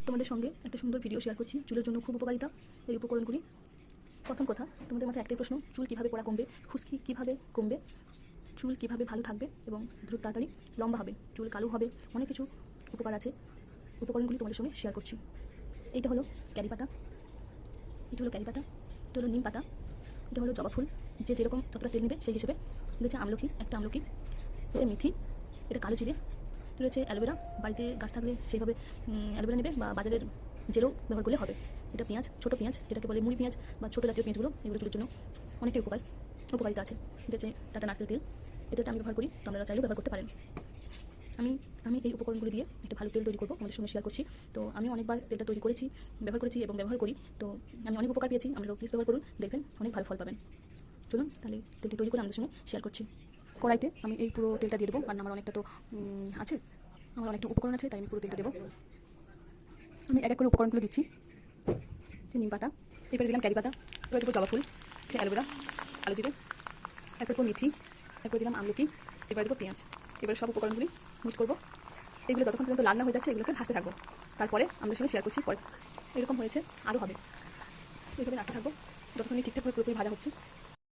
তোমাদের সঙ্গে একটা সুন্দর ভিডিও শেয়ার করছি চুলের জন্য খুব উপকারিতা এই উপকরণগুলি। প্রথম কথা, তোমাদের মাথায় একটাই প্রশ্ন, চুল কীভাবে পড়া কমবে, খুশকি কীভাবে কমবে, চুল কীভাবে ভালো থাকবে এবং দ্রুত তাড়াতাড়ি লম্বা হবে, চুল কালো হবে, অনেক কিছু উপকার আছে। উপকরণগুলি তোমাদের সঙ্গে শেয়ার করছি। এইটা হলো ক্যারি পাতা, এটা হলো ক্যারি পাতা, এটা হলো নিম পাতা, এটা হলো জবা ফুল, যে যেরকম যতটা তেল নেবে সেই হিসেবে। এটা হচ্ছে আমলকি, একটা আমলকি, এটা মেথি, এটা কালো জিরে, এটা হচ্ছে অ্যালোভেরা, বাড়িতে গাছ থাকলে সেইভাবে অ্যালোভেরা নেবে বা বাজারের জেলও ব্যবহার করলে হবে। এটা পেঁয়াজ, ছোটো পেঁয়াজ যেটাকে বলে মুড়ি পেঁয়াজ বা ছোটো জাতীয় পেঁয়াজগুলো, এগুলো চুলের জন্য অনেকটাই উপকারিতা আছে। এটা হচ্ছে টাটা নারকেল তেল, এটা আমি ব্যবহার করি, তো আপনারা চাইলেও ব্যবহার করতে পারেন। আমি এই উপকরণগুলি দিয়ে একটা ভালো তেল তৈরি করবো, আমাদের সঙ্গে শেয়ার করছি। তো আমি অনেকবার তেলটা তৈরি করেছি, ব্যবহার করেছি এবং ব্যবহার করি, তো আমি অনেক উপকার পেয়েছি। আপনারাও প্লিজ ব্যবহার করুন, দেখবেন অনেক ভালো ফল পাবেন। চলুন তাহলে তেলটি তৈরি করে আমাদের সঙ্গে শেয়ার করছি। কড়াইতে আমি এই পুরো তেলটা দিয়ে দেবো, কারণ আমার অনেকটা তো আছে, আমার অনেকটা উপকরণ আছে, তাই আমি পুরো তেলটা দেবো। আমি এক এক করে উপকরণগুলো দিচ্ছি। যে নিম পাতা, এরপরে দিলাম ক্যারি পাতা, এবার দেবো জবা ফুল, সে অ্যালোভেরা, কালো জিরে, এরপর দেবো মেথি, এরপর দিলাম আমলকি, এবার দেবো পেঁয়াজ। এবার সব উপকরণগুলি মিক্স করবো। এগুলো যতক্ষণ পর্যন্ত লাল না হয়ে যাচ্ছে এগুলোকে ভাজতে থাকবো, তারপরে আমাদের সঙ্গে শেয়ার করছি পরে। এরকম হয়েছে, আরও হবে, এইভাবে রাখতে থাকবো যতক্ষণ ঠিকঠাকভাবে পুরোপুরি ভাজা হচ্ছে।